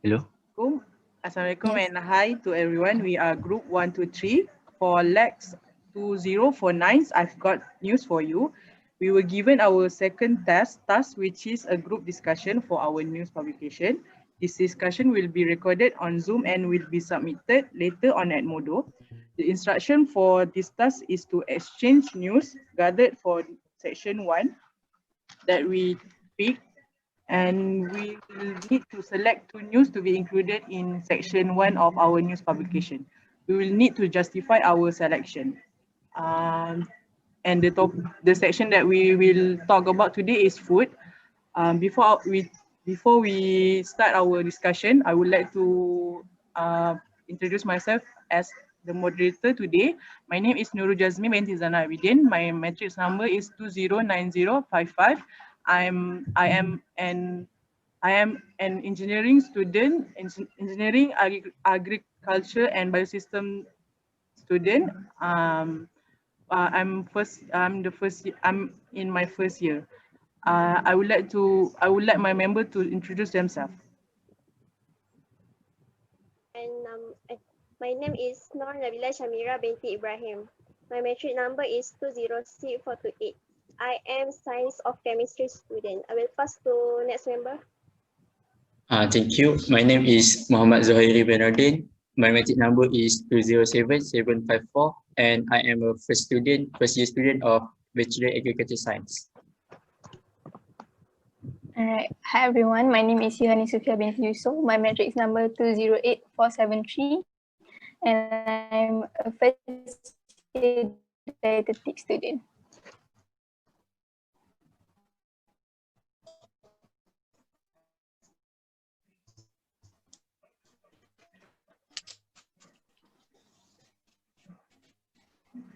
Hello. Assalamualaikum and hi to everyone. We are group 123 for LAX 2049. I've got news for you. We were given our second task, which is a group discussion for our news publication. This discussion will be recorded on Zoom and will be submitted later on at Modo. The instruction for this task is to exchange news gathered for section 1 that we picked, and we will need to select 2 news to be included in section 1 of our news publication. We will need to justify our selection. And the section that we will talk about today is food. Before we start our discussion, I would like to introduce myself as the moderator today. My name is Nurul Jazmeen Binti Abidin. My matrix number is 209055. I am an engineering student, engineering, agriculture and biosystem student. I'm in my first year. I would like my member to introduce themselves. And my name is Nur Nabila Syamira Binti Ibrahim. My matric number is 206428. I am science of chemistry student. I will pass to next member. Thank you. My name is Zuhairi Bin Nordin. My matric number is 207754, and I am a first year student of Bachelor Agriculture Science. Alright, hi everyone. My name is Yuhannis Sufia Binti Yusuf. My matrix number 208473, and I'm a first year dietetics student.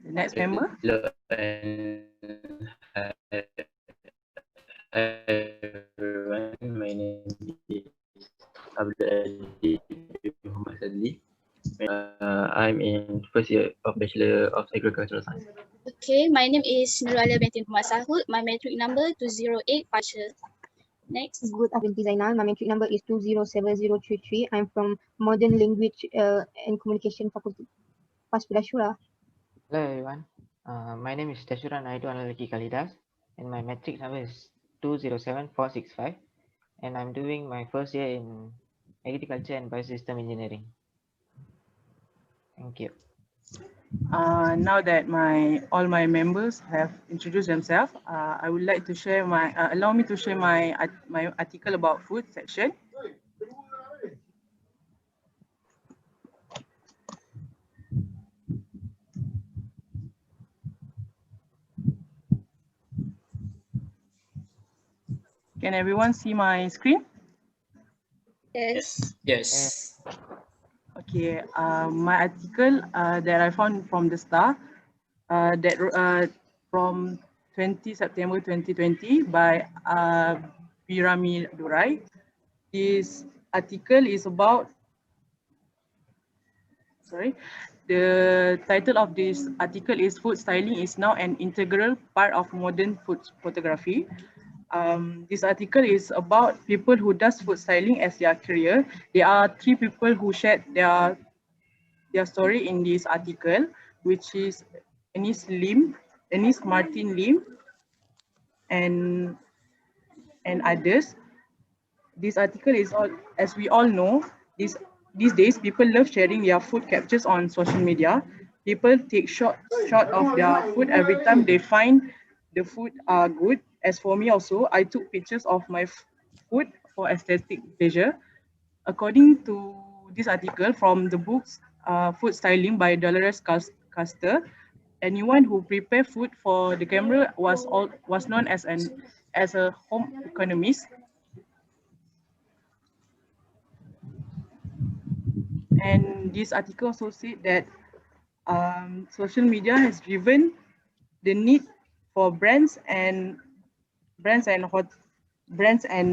The next member. Hello and hi everyone. My name is Abdul Sadli. I'm in first year of Bachelor of Agricultural Science. Okay, my name is Nurul Binti Sahud. My matric number 20852. Next. Good afternoon, Zainal. My matric number is 207033. I'm from Modern Language and Communication Faculty, Paspilashura. Hello everyone. My name is Tashura Naidu Analaki Kalidas, and my matric number is 207465, and I'm doing my first year in Agriculture and Biosystem Engineering. Thank you. Now that all my members have introduced themselves, I would like to share allow me to share my article about food section. Can everyone see my screen? Yes. Yes. Okay, my article that I found from the Star, from 20 September 2020 by Pirami Durai. This article is about, the title of this article is Food Styling is Now an Integral Part of Modern Food Photography. This article is about people who does food styling as their career. There are 3 people who shared their story in this article, which is Ennis Martin Lim, and others. This article is all, as we all know, these days people love sharing their food captures on social media. People take shot of their food every time they find the food are good. As for me also, I took pictures of my food for aesthetic pleasure. According to this article from the books Food Styling by Dolores Custer, anyone who prepared food for the camera was known as a home economist. And this article also said that social media has driven the need for brands and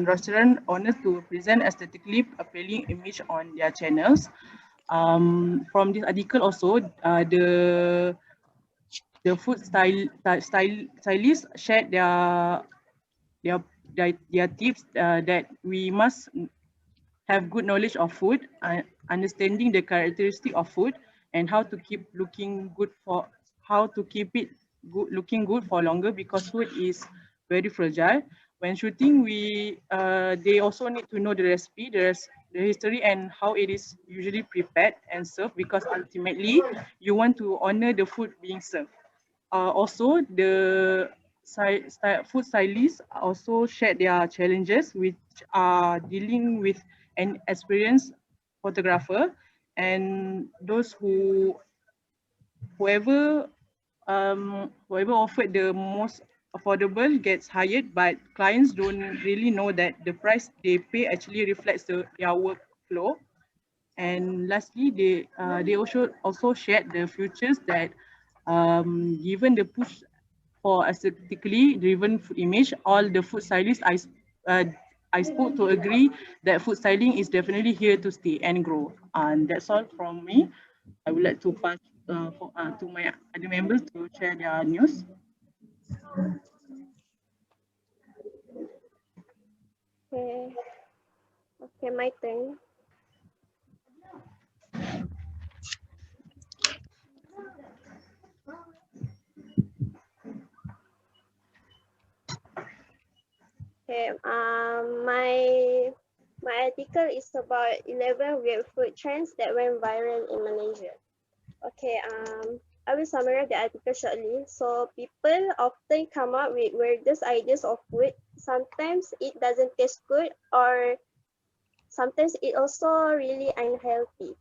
restaurant owners to present aesthetically appealing image on their channels. From this article also, the food stylists shared their tips that we must have good knowledge of food, understanding the characteristic of food, and how to keep it looking good for longer, because food is very fragile. When shooting, they also need to know the recipe, the history, and how it is usually prepared and served, because ultimately you want to honor the food being served. Also, the food stylists also shared their challenges, which are dealing with an experienced photographer, and whoever offered the most affordable gets hired, but clients don't really know that the price they pay actually reflects their workflow. And lastly, they also shared the futures that, given the push for aesthetically driven food image, all the food stylists I spoke to agree that food styling is definitely here to stay and grow. And that's all from me. I would like to pass to my other members to share their news. Okay. Okay, my turn. Okay, my article is about 11 weird food trends that went viral in Malaysia. Okay, I will summarize the article shortly. So people often come up with weirdest ideas of food. Sometimes it doesn't taste good, or sometimes it also really unhealthy.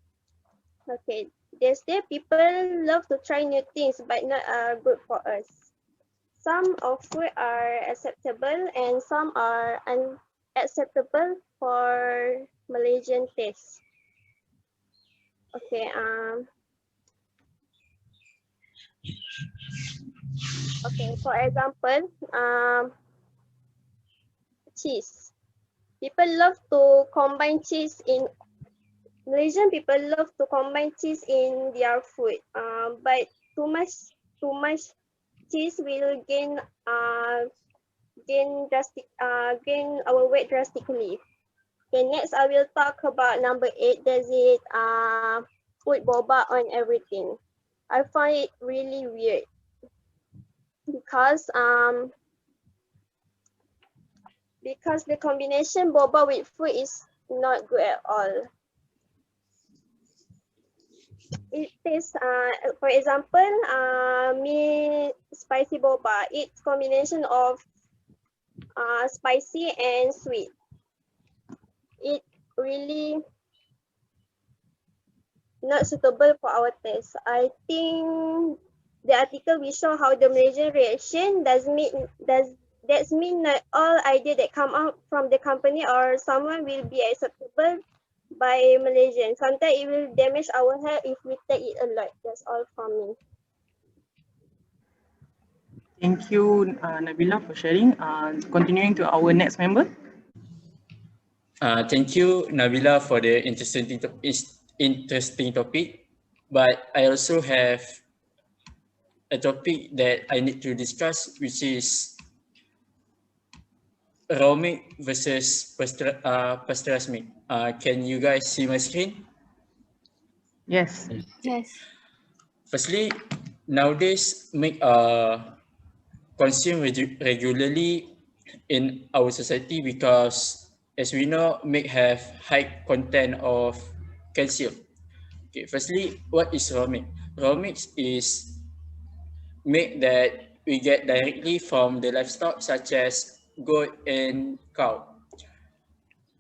Okay, there's people love to try new things, but not good for us. Some of food are acceptable and some are unacceptable for Malaysian taste. Okay, for example, cheese. People love to combine cheese in Malaysian people love to combine cheese in their food. But too much cheese will gain our weight drastically. Okay, next I will talk about number 8. Does it put boba on everything? I find it really weird because the combination boba with food is not good at all. It tastes, for example, me spicy boba. It's combination of spicy and sweet. It really not suitable for our taste. I think the article will show how the Malaysian reaction does mean not all idea that come out from the company or someone will be acceptable by Malaysian. Sometimes it will damage our health if we take it a lot. That's all from me. Thank you, Nabila, for sharing. Continuing to our next member. Thank you, Nabila, for the interesting topic. But I also have a topic that I need to discuss, which is raw meat versus pasteurized meat. Can you guys see my screen? Yes. Yes. Firstly, nowadays meat consumed regularly in our society because, as we know, meat have high content of calcium. Okay, firstly, what is raw meat? Raw meat is meat that we get directly from the livestock such as goat and cow.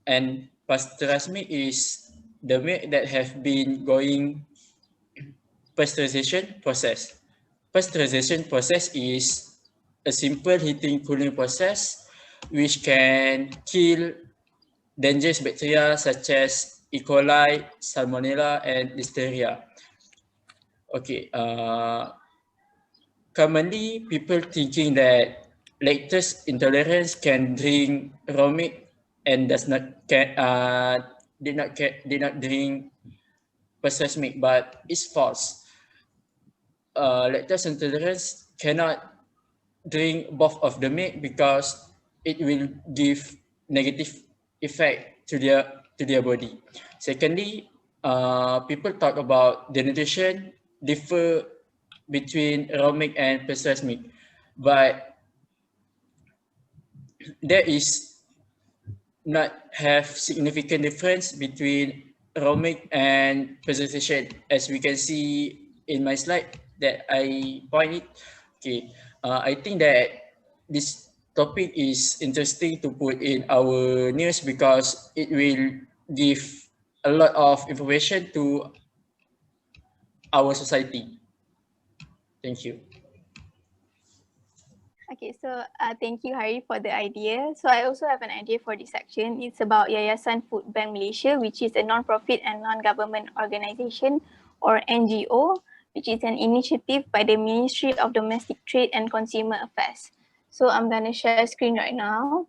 And pasteurized meat is the meat that have been going pasteurization process. Pasteurization process is a simple heating cooling process which can kill dangerous bacteria such as E. coli, Salmonella, and Listeria. Okay, commonly people thinking that lactose intolerance can drink raw meat and did not drink processed meat, but it's false. Lactose intolerance cannot drink both of the meat because it will give negative effect to their to their body. Secondly, people talk about the nutrition differ between raw milk and pasteurized milk, but there is not have significant difference between raw milk and pasteurization, as we can see in my slide that I point it. Okay, I think that this topic is interesting to put in our news because it will give a lot of information to our society. Thank you. Okay, so thank you, Hari, for the idea. So I also have an idea for this section. It's about Yayasan Food Bank Malaysia, which is a non-profit and non-government organization, or NGO, which is an initiative by the Ministry of Domestic Trade and Consumer Affairs. So I'm going to share screen right now.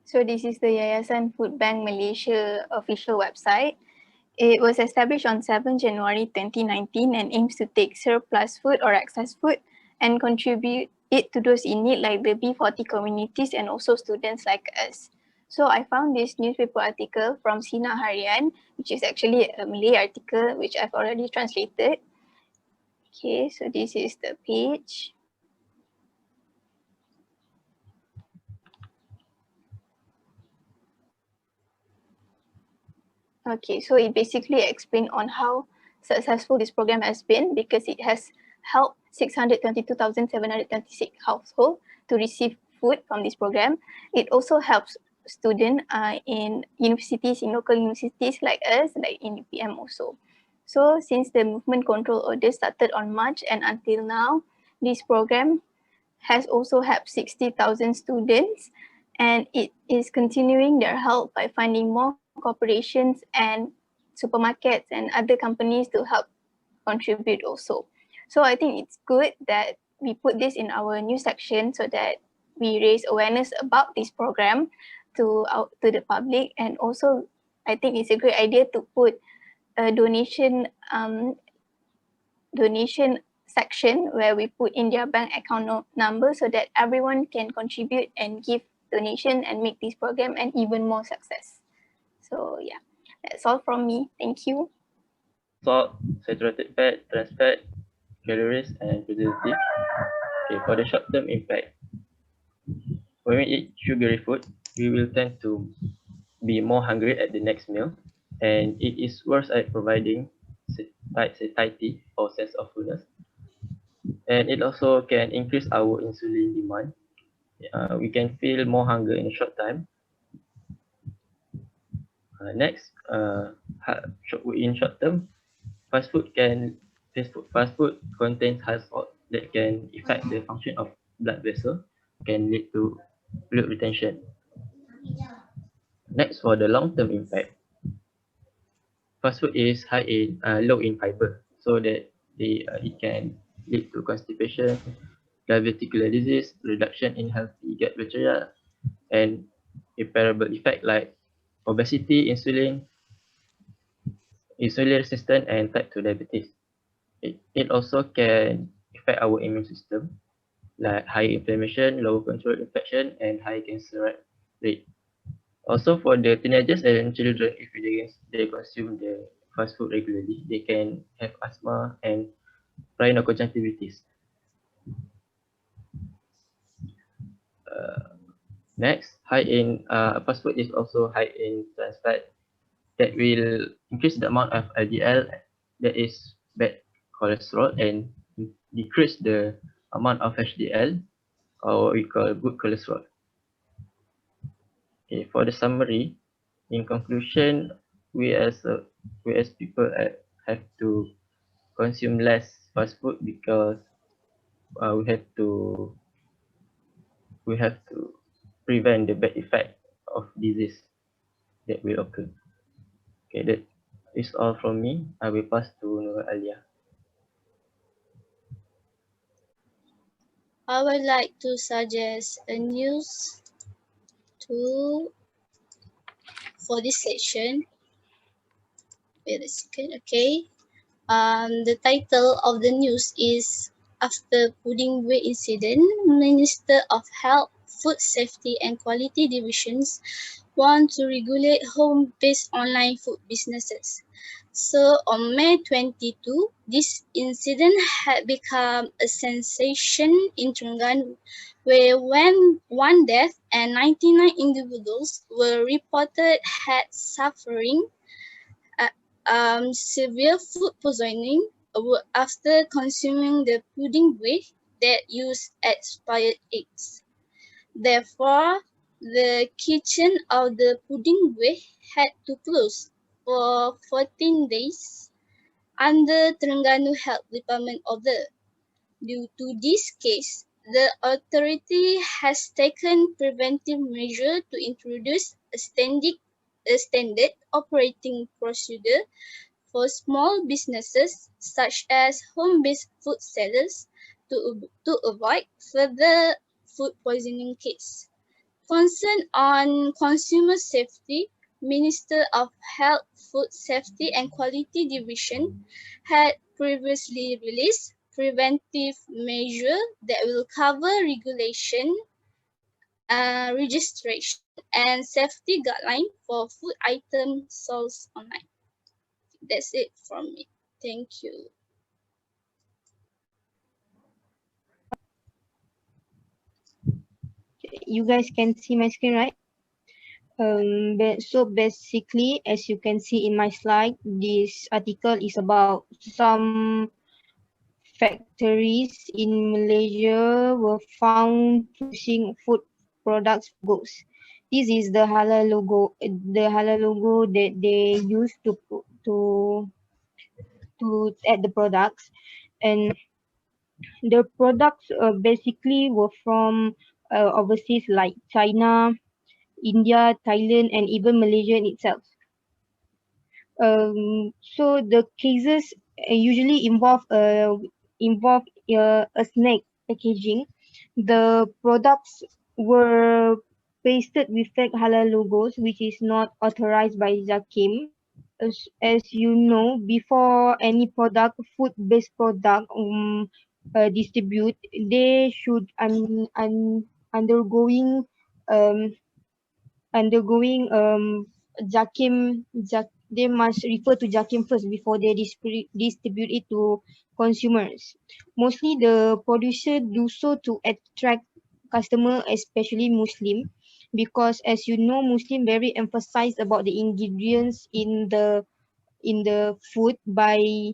So this is the Yayasan Food Bank Malaysia official website. It was established on 7 January 2019 and aims to take surplus food or excess food and contribute it to those in need like the B40 communities and also students like us. So I found this newspaper article from Sina Harian, which is actually a Malay article which I've already translated. Okay, so this is the page. Okay, so it basically explained on how successful this program has been because it has helped 622,726 households to receive food from this program. It also helps students in universities, in local universities like us, like in UPM also. So since the movement control order started on March and until now, this program has also helped 60,000 students, and it is continuing their help by finding more corporations and supermarkets and other companies to help contribute also. So I think it's good that we put this in our news section so that we raise awareness about this program to the public, and also I think it's a great idea to put a donation section where we put in their bank account number so that everyone can contribute and give donation and make this program an even more success. So yeah, that's all from me. Thank you. Salt, saturated fat, trans fat, calories, and preservative. Okay, for the short-term impact, when we eat sugary food, we will tend to be more hungry at the next meal, and it is worse at providing satiety or sense of fullness. And it also can increase our insulin demand. We can feel more hunger in a short time. Next, in short term, fast food contains high salt that can affect the function of blood vessel, can lead to fluid retention. Next, for the long-term impact, fast food is low in fiber, so that it can lead to constipation, diverticular disease, reduction in healthy gut bacteria, and irreparable effect like obesity, insulin resistant, and type 2 diabetes. It also can affect our immune system, like high inflammation, low control infection, and high cancer rate. Also, for the teenagers and children, if they consume the fast food regularly, they can have asthma and rhinoconjunctivitis. Next, fast food is also high in trans fat that will increase the amount of LDL, that is bad cholesterol, and decrease the amount of HDL, or what we call good cholesterol. Okay, for the summary, in conclusion, we as people have to consume less fast food because we have to prevent the bad effect of disease that will occur. Okay, that is all from me. I will pass to Aaliyah. I would like to suggest a news for this session. Wait a second, okay. The title of the news is after pudding weight incident, Minister of Health, Food Safety and Quality Divisions want to regulate home-based online food businesses. So on May 22, this incident had become a sensation in Terengganu, where when one death and 99 individuals were reported had suffering severe food poisoning after consuming the pudding waste that used expired eggs. Therefore, the kitchen of the pudding waste had to close for 14 days under Terengganu Health Department order. Due to this case, the authority has taken preventive measure to introduce a standard operating procedure for small businesses such as home-based food sellers to avoid further food poisoning case. Concerned on consumer safety, Minister of Health, Food Safety and Quality Division had previously released preventive measure that will cover regulation, registration and safety guideline for food items sold online. That's it from me. Thank you. You guys can see my screen, right? So basically, as you can see in my slide, this article is about some factories in Malaysia were found producing food products for goats. This is the halal logo that they use to add the products, and the products basically were from overseas like China, India, Thailand, and even Malaysia in itself. So the cases usually involve a snack packaging. The products were pasted with fake halal logos, which is not authorized by Zakim. As you know, before any product, food-based product distribute, they should undergoing um, they must refer to Jakim first before they distribute it to consumers. Mostly the producer do so to attract customer, especially Muslim, because as you know, Muslim very emphasized about the ingredients in the food by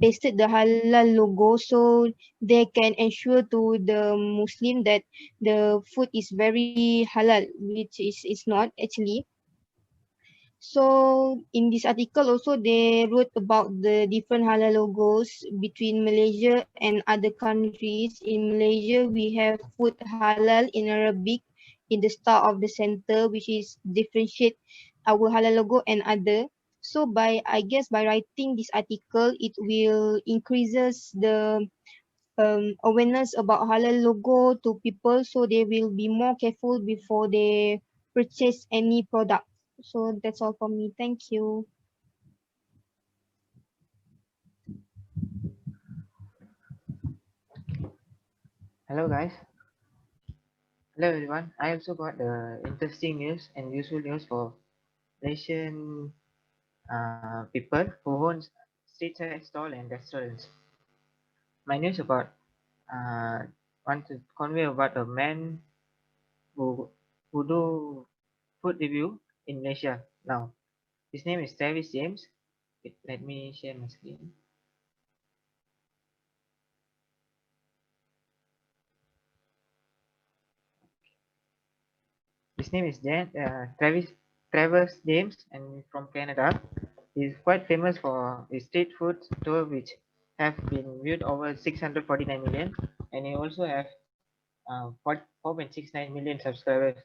pasted the halal logo, so they can ensure to the Muslim that the food is very halal, which is not actually. So in this article also they wrote about the different halal logos between Malaysia and other countries. In Malaysia we have food halal in Arabic in the star of the center, which is differentiate our halal logo and other. So I guess by writing this article, it will increases the awareness about halal logo to people, so they will be more careful before they purchase any product. So that's all from me. Thank you. Hello guys. Hello everyone. I also got the interesting news and useful news for Malaysian people who own street side stall and restaurants. My news about want to convey about a man who do food review in Malaysia now. His name is Travis James. Wait, let me share my screen. His name is Travis James, and from Canada. He's quite famous for his street food tour, which have been viewed over 649 million, and he also have 4.69 million subscribers,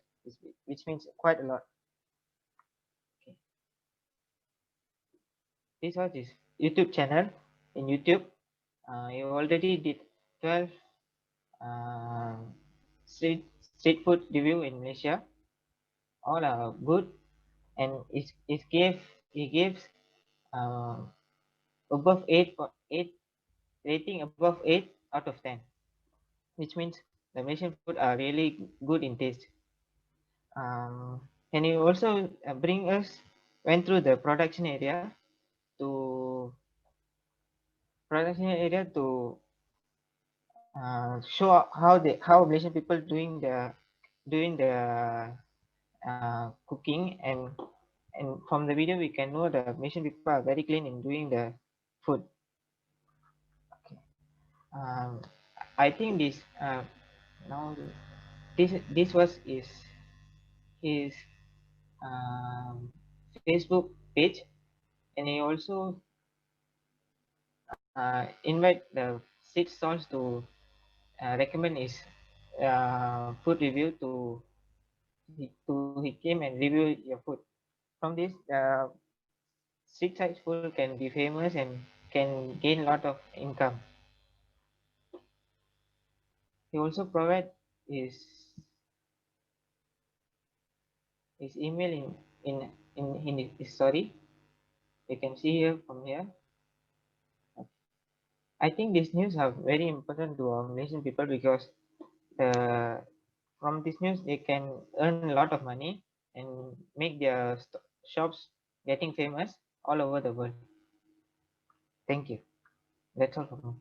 which means quite a lot. Okay. This was his YouTube channel. In YouTube, he already did 12 uh, street food review in Malaysia. All are good, and he gives above 8 rating above 8 out of 10, which means the Malaysian food are really good in taste. And he also went through the to production area to show how Malaysian people doing the cooking, and from the video we can know the Malaysian people are very clean in doing the food. Okay. I think now this was his Facebook page, and he also invite the 6 stalls to recommend his food review he came and review your food. From this, street side food can be famous and can gain a lot of income. He also provide his email in his story. You can see here from here. I think these news are very important to our Malaysian people because from this news they can earn a lot of money and make their shops getting famous all over the world. Thank you. That's all from me.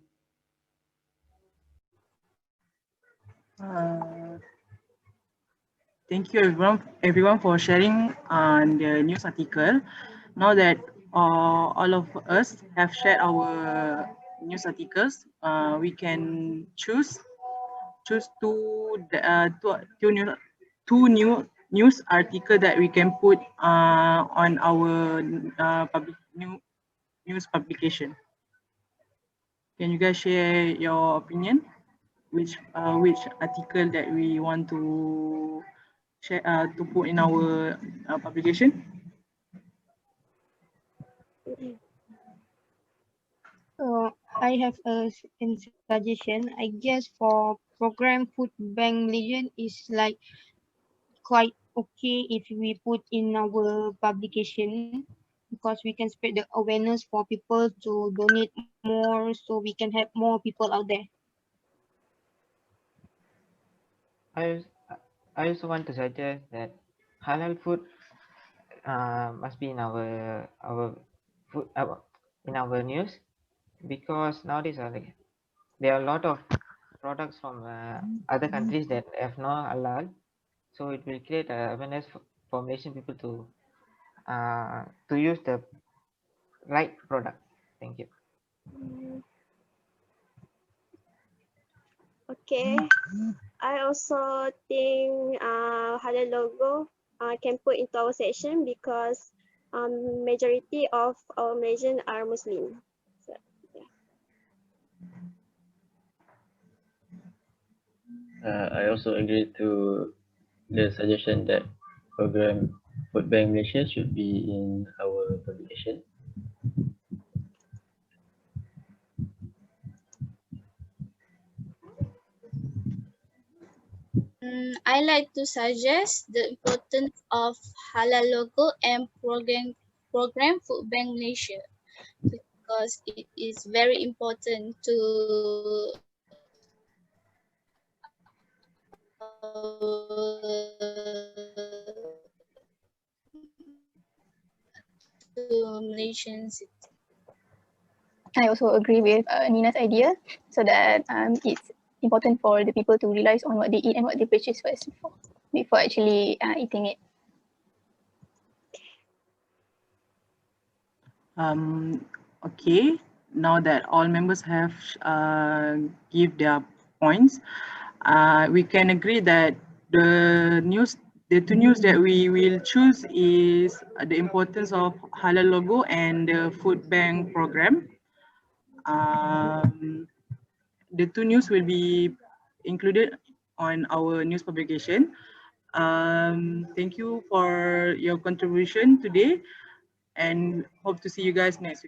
Thank you everyone for sharing the news article. Now that all of us have shared our news articles, we can choose two new news article that we can put on our news publication. Can you guys share your opinion? Which article that we want to share to put in our publication? I have a suggestion. I guess for program Food Bank Malaysian is like quite okay if we put in our publication, because we can spread the awareness for people to donate more, so we can have more people out there. I also want to suggest that halal food must be in our food in our news, because nowadays there are a lot of products from other countries that have no halal, so it will create awareness for Malaysian people to use the right product. Thank you. Okay. I also think halal logo can put into our section because majority of our Malaysians are Muslim. So, yeah. I also agree to the suggestion that program Food Bank Malaysia should be in our publication. I like to suggest the importance of halal logo and program Food Bank Malaysia, because it is very important to Malaysians. I also agree with Nina's idea, so that it's important for the people to realize on what they eat and what they purchase first before actually eating it. Okay, now that all members have give their points, we can agree that the two news that we will choose is the importance of halal logo and the food bank program. The two news will be included on our news publication. Thank you for your contribution today, and hope to see you guys next week.